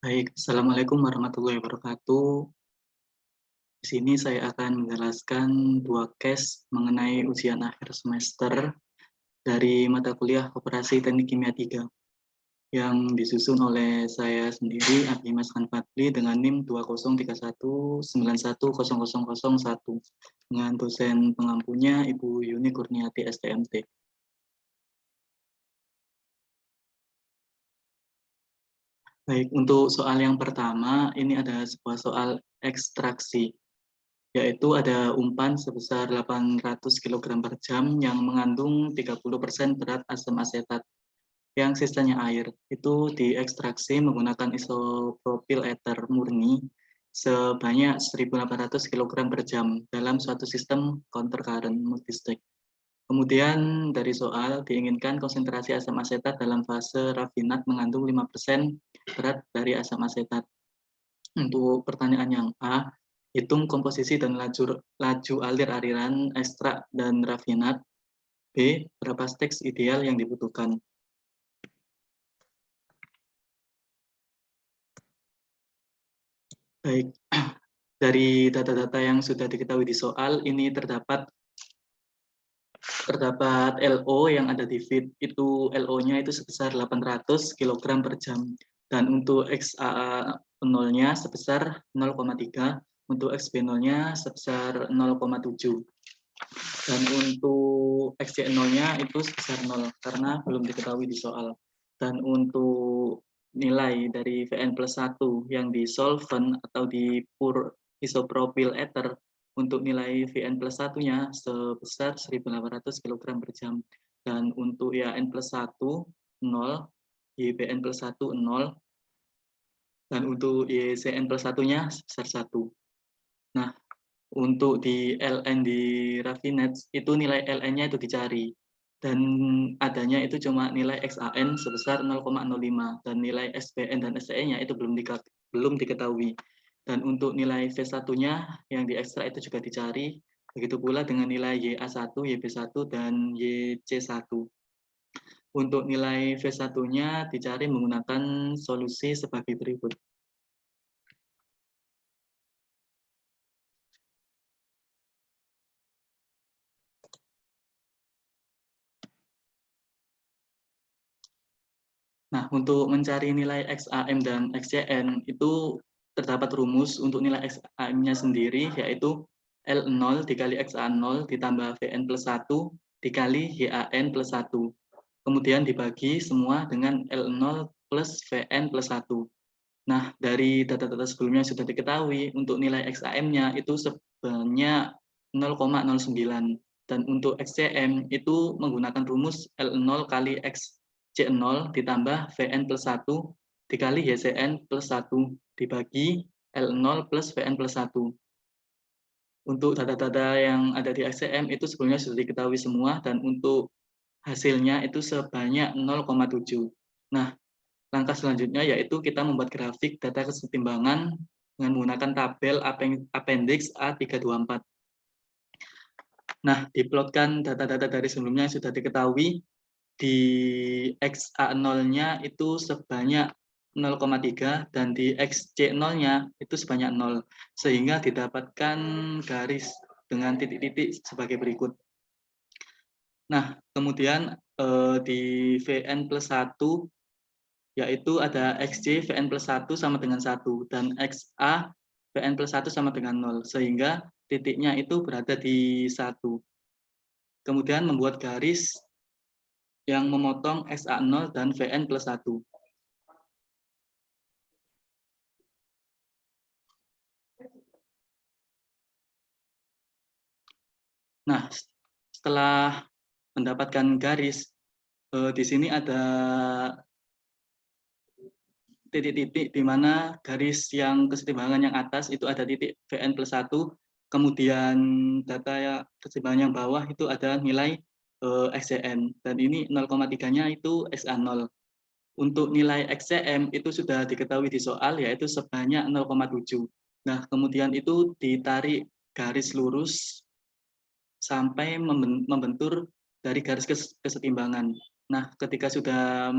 Baik, Assalamualaikum warahmatullahi wabarakatuh. Di sini saya akan menjelaskan dua case mengenai ujian akhir semester dari mata kuliah Koperasi Teknik Kimia 3 yang disusun oleh saya sendiri, Abdimas Fadli, dengan NIM 2031910001 dengan dosen pengampunya Ibu Yuni Kurniati STMT. Baik, untuk soal yang pertama, ini ada sebuah soal ekstraksi, yaitu ada umpan sebesar 800 kg per jam yang mengandung 30% berat asam asetat yang sisanya air. Itu diekstraksi menggunakan isopropil ether murni sebanyak 1.800 kg per jam dalam suatu sistem counter current multistage. Kemudian dari soal diinginkan konsentrasi asam asetat dalam fase rafinat mengandung 5% berat dari asam asetat. Untuk pertanyaan yang A, hitung komposisi dan laju alir aliran ekstrak dan rafinat. B, berapa steks ideal yang dibutuhkan. Baik, dari data-data yang sudah diketahui di soal, ini terdapat LO yang ada di feed, itu LO-nya itu sebesar 800 kg per jam. Dan untuk XA0-nya sebesar 0,3, untuk XB0-nya sebesar 0,7. Dan untuk XC0-nya itu sebesar 0, karena belum diketahui di soal. Dan untuk nilai dari Vn plus 1 yang di solvent atau di pur isopropyl ether, untuk nilai Vn plus 1-nya sebesar 1.800 kg per jam. Dan untuk N plus 1, 0, YBN plus 1, 0, dan untuk YCN plus 1-nya sebesar 1. Nah, untuk di LN di Rafinage, itu nilai LN-nya itu dicari. Dan adanya itu cuma nilai XAN sebesar 0,05, dan nilai SPN dan SCN-nya itu belum diketahui. Dan untuk nilai V1-nya yang diekstrak itu juga dicari, begitu pula dengan nilai YA1, YB1, dan YC1. Untuk nilai V1-nya dicari menggunakan solusi sebagai berikut. Nah, untuk mencari nilai XAM dan XCN itu terdapat rumus untuk nilai XAM-nya sendiri, yaitu L0 dikali XA0 ditambah Vn plus 1 dikali YAN plus 1. Kemudian dibagi semua dengan L0 plus Vn plus 1. Nah, dari data-data sebelumnya sudah diketahui, untuk nilai XAM-nya itu sebanyak 0,09. Dan untuk XCM itu menggunakan rumus L0 kali X C0 ditambah Vn plus 1 dikali YCN plus 1 dibagi L0 plus Vn plus 1. Untuk data-data yang ada di XCM itu sebelumnya sudah diketahui semua, dan untuk hasilnya itu sebanyak 0,7. Nah, langkah selanjutnya yaitu kita membuat grafik data kesetimbangan dengan menggunakan tabel appendix A324. Nah, diplotkan data-data dari sebelumnya yang sudah diketahui. Di XA0-nya itu sebanyak 0,3 dan di XC0-nya itu sebanyak 0, sehingga didapatkan garis dengan titik-titik sebagai berikut. Nah, kemudian di Vn plus 1 yaitu ada XC Vn plus 1 sama dengan 1 dan XA Vn plus 1 sama dengan 0, sehingga titiknya itu berada di 1. Kemudian membuat garis yang memotong XA0 dan Vn plus 1. Nah, setelah mendapatkan garis, di sini ada titik-titik di mana garis yang kesetimbangan yang atas itu ada titik Vn plus 1, kemudian data kesetimbangan yang bawah itu ada nilai XCN, dan ini 0,3-nya itu XA0. Untuk nilai XCM itu sudah diketahui di soal, yaitu sebanyak 0,7. Nah, kemudian itu ditarik garis lurus sampai membentur dari garis kesetimbangan. Nah, ketika sudah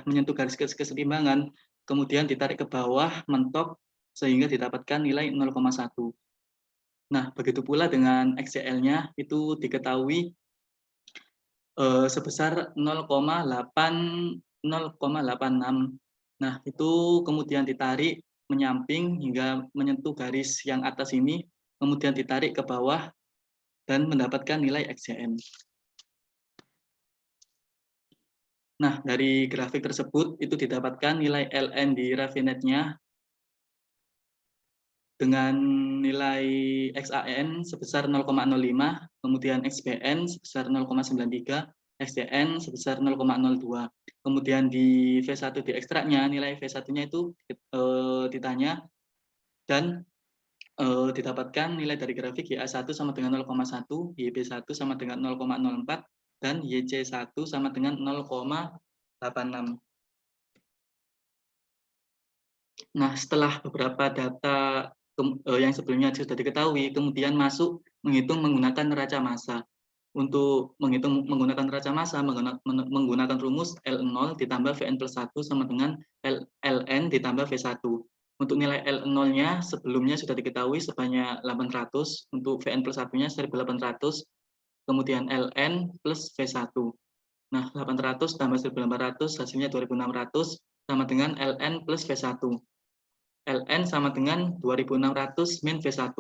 menyentuh garis kesetimbangan, kemudian ditarik ke bawah, mentok, sehingga didapatkan nilai 0,1. Nah, begitu pula dengan XCL-nya itu diketahui sebesar 0,86. Nah, itu kemudian ditarik menyamping hingga menyentuh garis yang atas ini, kemudian ditarik ke bawah dan mendapatkan nilai XCN. Nah, dari grafik tersebut itu didapatkan nilai LN di Rafinet-nya dengan nilai XAN sebesar 0,05, kemudian XBN sebesar 0,93, XDN sebesar 0,02. Kemudian di V1 di ekstraknya, nilai V1-nya itu ditanya dan didapatkan nilai dari grafik YA1 sama dengan 0,1, YB1 sama dengan 0,04, dan YC1 sama dengan 0,86. Nah, setelah beberapa data yang sebelumnya sudah diketahui, kemudian masuk menghitung menggunakan neraca massa. Untuk menghitung menggunakan neraca massa, menggunakan rumus L0 ditambah Vn plus 1 sama dengan Ln ditambah V1. Untuk nilai L0-nya sebelumnya sudah diketahui sebanyak 800, untuk Vn plus 1-nya 1800, kemudian Ln plus V1. Nah, 800 tambah 1800 hasilnya 2600 sama dengan Ln plus V1. Ln sama dengan 2600 min V1.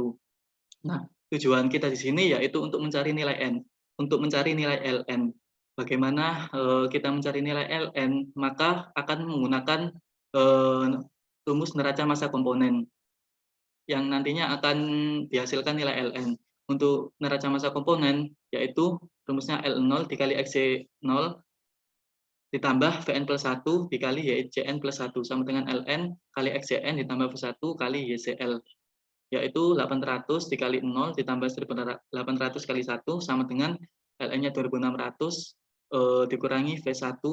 Nah, tujuan kita di sini yaitu untuk mencari nilai N. Untuk mencari nilai Ln. Bagaimana kita mencari nilai Ln? Maka akan menggunakan rumus neraca massa komponen yang nantinya akan dihasilkan nilai Ln. Untuk neraca massa komponen yaitu rumusnya L0 dikali XC0 ditambah Vn plus 1 dikali YCN plus 1 sama dengan Ln kali XCN ditambah V1 kali YCL, yaitu 800 dikali 0 ditambah 1800 kali 1 sama dengan Ln-nya 2600 dikurangi V1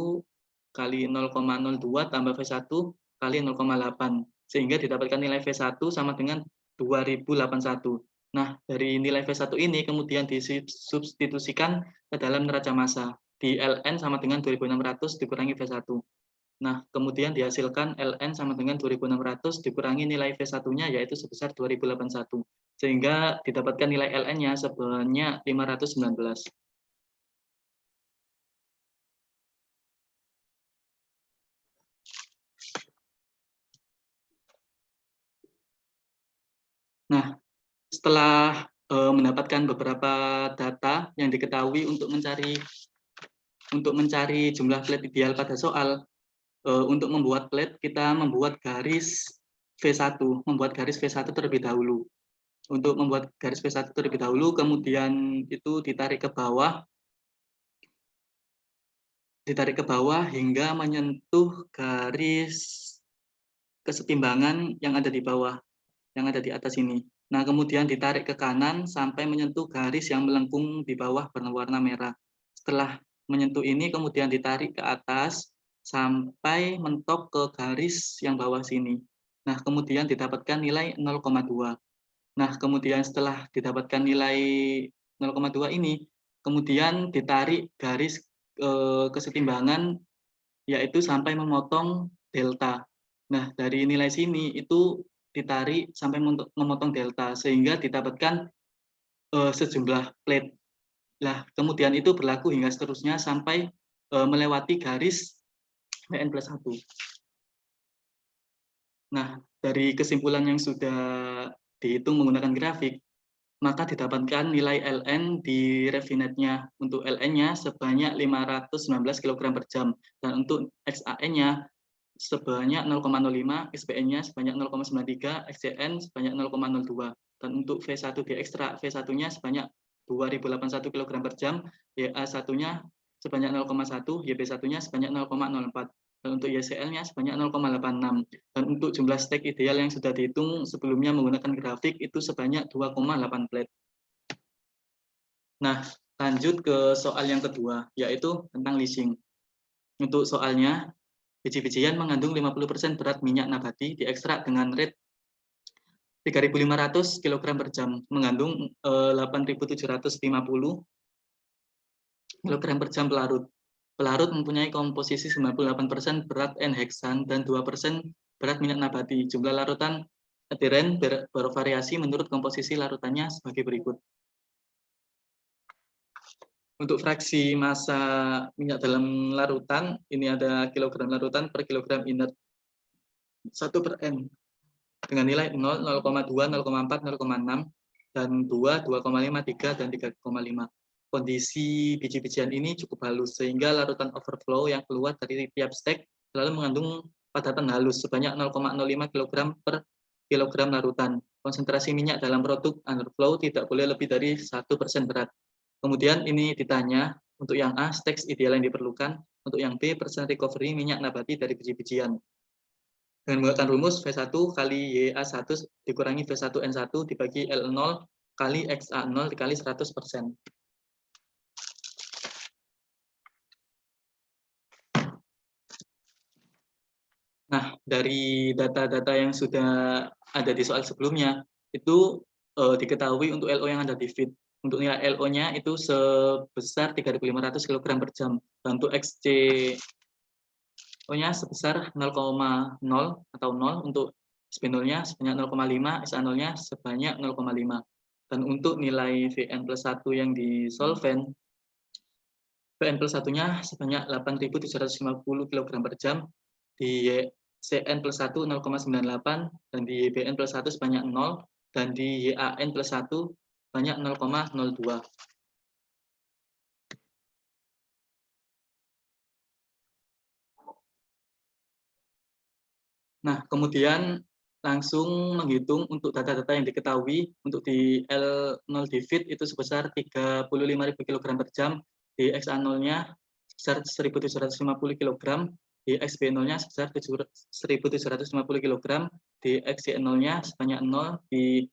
kali 0,02 tambah V1 kali 0,8, sehingga didapatkan nilai V1 sama dengan 2081. Nah, dari nilai V1 ini kemudian disubstitusikan ke dalam neraca massa. Di Ln sama dengan 2600 dikurangi V1. Nah, kemudian dihasilkan Ln sama dengan 2600 dikurangi nilai V1-nya yaitu sebesar 2081. Sehingga didapatkan nilai Ln-nya sebanyak 519. Nah, setelah mendapatkan beberapa data yang diketahui untuk mencari jumlah plate ideal pada soal, untuk membuat plate kita membuat garis V1, terlebih dahulu. Untuk membuat garis V1 terlebih dahulu, kemudian itu ditarik ke bawah hingga menyentuh garis kesetimbangan yang ada di bawah, yang ada di atas ini. Nah, kemudian ditarik ke kanan sampai menyentuh garis yang melengkung di bawah berwarna merah. Setelah menyentuh ini, kemudian ditarik ke atas sampai mentok ke garis yang bawah sini. Nah, kemudian didapatkan nilai 0,2. Nah, kemudian setelah didapatkan nilai 0,2 ini, kemudian ditarik garis kesetimbangan, yaitu sampai memotong delta. Nah, dari nilai sini itu ditarik sampai memotong delta, sehingga didapatkan sejumlah plate. Nah, kemudian itu berlaku hingga seterusnya sampai melewati garis Vn plus 1. Nah, dari kesimpulan yang sudah dihitung menggunakan grafik, maka didapatkan nilai Ln di Rafinet-nya. Untuk Ln-nya sebanyak 519 kg per jam, dan untuk XAN-nya sebanyak 0,05, XBN-nya sebanyak 0,93, XCN sebanyak 0,02, dan untuk V1 di ekstrak, V1-nya sebanyak 2081 kg per jam, YA1-nya sebanyak 0,1, YB1-nya sebanyak 0,04, dan untuk YCL-nya sebanyak 0,86, dan untuk jumlah stek ideal yang sudah dihitung sebelumnya menggunakan grafik itu sebanyak 2,8 plate. Nah, lanjut ke soal yang kedua, yaitu tentang leasing. Untuk soalnya, biji-bijian mengandung 50% berat minyak nabati diekstrak dengan rate 3.500 kg per jam, mengandung 8.750 kg per jam pelarut. pelarut mempunyai komposisi 98% berat N-heksan dan 2% berat minyak nabati. Jumlah larutan etilen bervariasi menurut komposisi larutannya sebagai berikut. Untuk fraksi massa minyak dalam larutan, ini ada kilogram larutan per kilogram inert 1/N dengan nilai 0, 0,2, 0,4, 0,6, dan 2, 2,5, 3, dan 3,5. Kondisi biji-bijian ini cukup halus, sehingga larutan overflow yang keluar dari tiap stek selalu mengandung padatan halus sebanyak 0,05 kg per kilogram larutan. Konsentrasi minyak dalam produk underflow tidak boleh lebih dari 1% berat. Kemudian ini ditanya, untuk yang A, stek ideal yang diperlukan, untuk yang B, persen recovery minyak nabati dari biji-bijian. Dengan menggunakan rumus V1 kali YA1 dikurangi V1N1 dibagi L0 kali XA0 dikali 100%. Nah, dari data-data yang sudah ada di soal sebelumnya, itu diketahui untuk LO yang ada di feed. Untuk nilai LO-nya itu sebesar 3.500 kg per jam. Dan untuk XC-nya sebesar 0,0 atau 0, untuk spinolnya sebanyak 0,5, SA0-nya sebanyak 0,5. Dan untuk nilai Vn+1 yang di solvent, Vn+1-nya sebanyak 8.750 kg per jam, di Cn+1 0,98, dan di Bn+1 sebanyak 0, dan di YAN+1 banyak 0,02. Nah, kemudian langsung menghitung untuk data-data yang diketahui untuk di L0 di feed itu sebesar 35.000 kg per jam, di XA0-nya sebesar 1.750 kg, di XB0-nya sebesar 1.750 kg, di XC0-nya sebanyak 0, di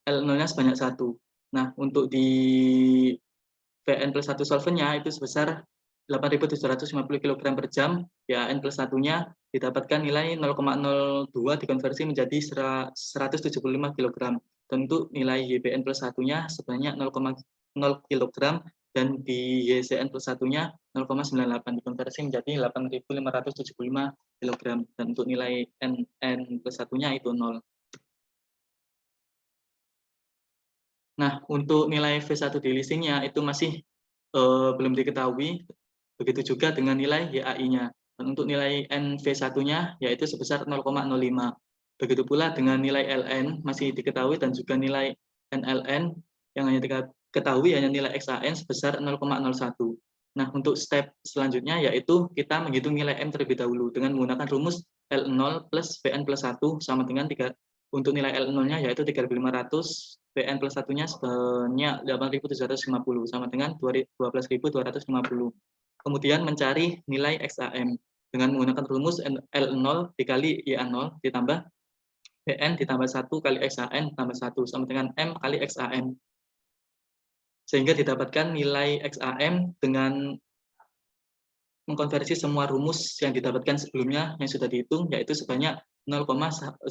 L0-nya sebanyak 1. Nah, untuk di Vn+1 solventnya itu sebesar 8.750 kg per jam, ya N+1-nya didapatkan nilai 0,02 dikonversi menjadi 175 kg. Dan untuk nilai YBN+1-nya sebanyak 0,0 kg, dan di YCN+1-nya 0,98 dikonversi menjadi 8.575 kg. Dan untuk nilai NN+1-nya itu 0. Nah, untuk nilai V1 di leasingnya itu masih belum diketahui, begitu juga dengan nilai YAI-nya. Dan untuk nilai NV1-nya yaitu sebesar 0,05. Begitu pula dengan nilai LN masih diketahui, dan juga nilai NLN yang hanya diketahui hanya nilai XAN sebesar 0,01. Nah, untuk step selanjutnya yaitu kita menghitung nilai M terlebih dahulu dengan menggunakan rumus L0 plus Vn+1 sama dengan 3. Untuk nilai L0-nya yaitu 3.500, Vn+1-nya sebanyak 8.750 sama dengan 12.250. Kemudian mencari nilai XAM dengan menggunakan rumus L0 dikali YA0 ditambah Vn ditambah 1 kali XAN tambah 1 sama dengan M kali XAM. Sehingga didapatkan nilai XAM dengan mengkonversi semua rumus yang didapatkan sebelumnya yang sudah dihitung, yaitu sebanyak 0,158.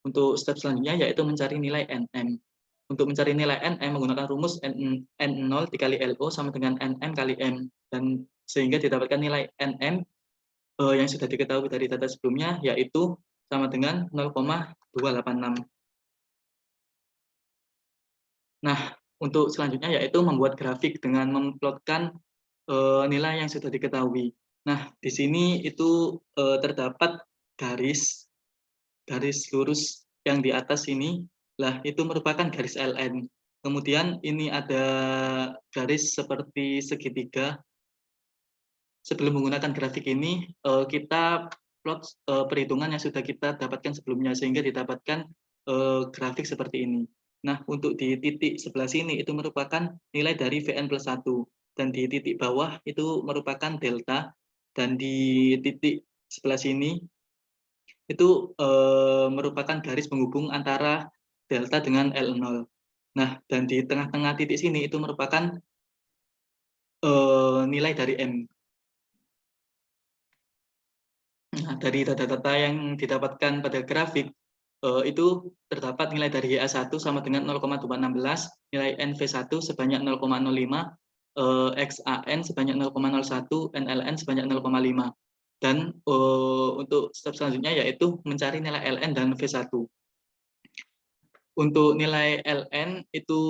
Untuk step selanjutnya yaitu mencari nilai NM. Untuk mencari nilai NM menggunakan rumus N0 dikali LO sama dengan NM kali M. Dan sehingga didapatkan nilai NM yang sudah diketahui dari data sebelumnya, yaitu sama dengan 0,286. Nah, untuk selanjutnya yaitu membuat grafik dengan memplotkan nilai yang sudah diketahui. Nah, di sini itu terdapat garis lurus yang di atas ini, lah itu merupakan garis LN. Kemudian ini ada garis seperti segitiga. Sebelum menggunakan grafik ini, kita plot perhitungan yang sudah kita dapatkan sebelumnya, sehingga didapatkan grafik seperti ini. Nah, untuk di titik sebelah sini itu merupakan nilai dari Vn+1, dan di titik bawah itu merupakan delta, dan di titik sebelah sini itu merupakan garis penghubung antara delta dengan L0. Nah, dan di tengah-tengah titik sini itu merupakan nilai dari M. Nah, dari data-data yang didapatkan pada grafik, itu terdapat nilai dari YA1 sama dengan 0,216, nilai NV1 sebanyak 0,05, XAN sebanyak 0,01, NLN sebanyak 0,5. Dan untuk step selanjutnya yaitu mencari nilai LN dan V1. Untuk nilai LN itu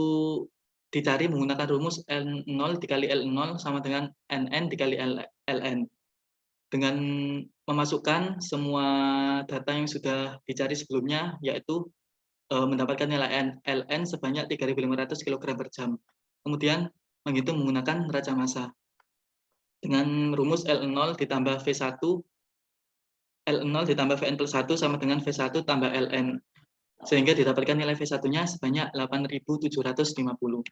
dicari menggunakan rumus N0 dikali L0 sama dengan NN dikali LN. Dengan memasukkan semua data yang sudah dicari sebelumnya, yaitu mendapatkan nilai LN sebanyak 3.500 kg per jam. Kemudian menghitung menggunakan neraca massa. Dengan rumus L0 ditambah V1, L0 ditambah Vn plus 1 sama dengan V1 tambah Ln. Sehingga didapatkan nilai V1-nya sebanyak 8.750.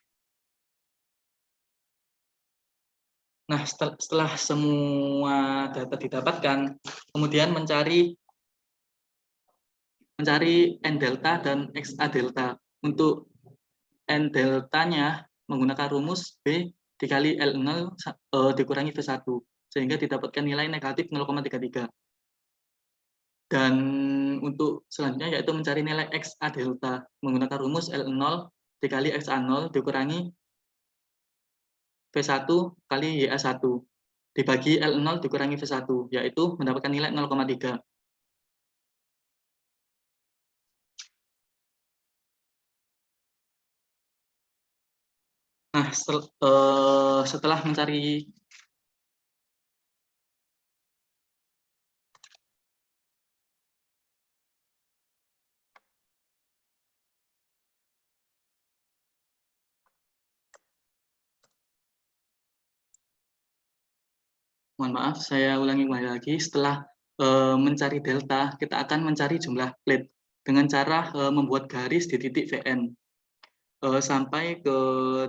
Nah, setelah semua data didapatkan, kemudian mencari N delta dan XA delta. Untuk N deltanya menggunakan rumus B dikali L0 dikurangi V1, sehingga didapatkan nilai negatif 0,33. Dan untuk selanjutnya yaitu mencari nilai XA delta menggunakan rumus L0 dikali XA0 dikurangi V1 kali YA1 dibagi L0 dikurangi V1, yaitu mendapatkan nilai 0,3. Nah, setelah mencari mohon maaf, saya ulangi kembali lagi. Setelah mencari delta, kita akan mencari jumlah plate dengan cara membuat garis di titik Vn sampai ke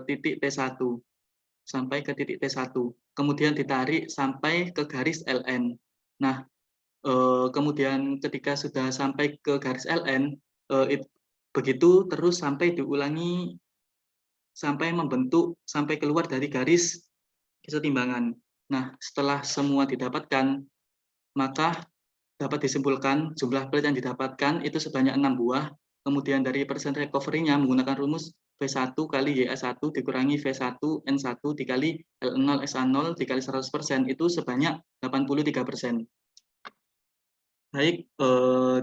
titik T1. Sampai ke titik T1. Kemudian ditarik sampai ke garis Ln. Nah, kemudian ketika sudah sampai ke garis Ln, begitu terus sampai diulangi sampai membentuk sampai keluar dari garis kesetimbangan. Nah, setelah semua didapatkan, maka dapat disimpulkan jumlah plate yang didapatkan itu sebanyak 6 buah. Kemudian dari persen recovery-nya menggunakan rumus V1 kali YA1 dikurangi V1 N1 dikali L0 SA0 dikali 100% itu sebanyak 83%. Baik,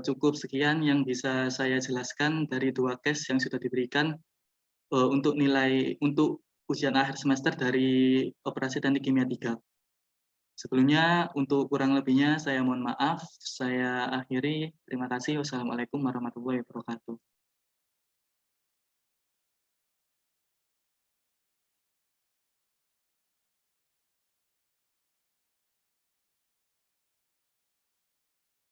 cukup sekian yang bisa saya jelaskan dari 2 case yang sudah diberikan untuk ujian akhir semester dari Operasi Teknik Kimia 3. Sebelumnya, untuk kurang lebihnya saya mohon maaf. Saya akhiri. Terima kasih. Wassalamualaikum warahmatullahi wabarakatuh.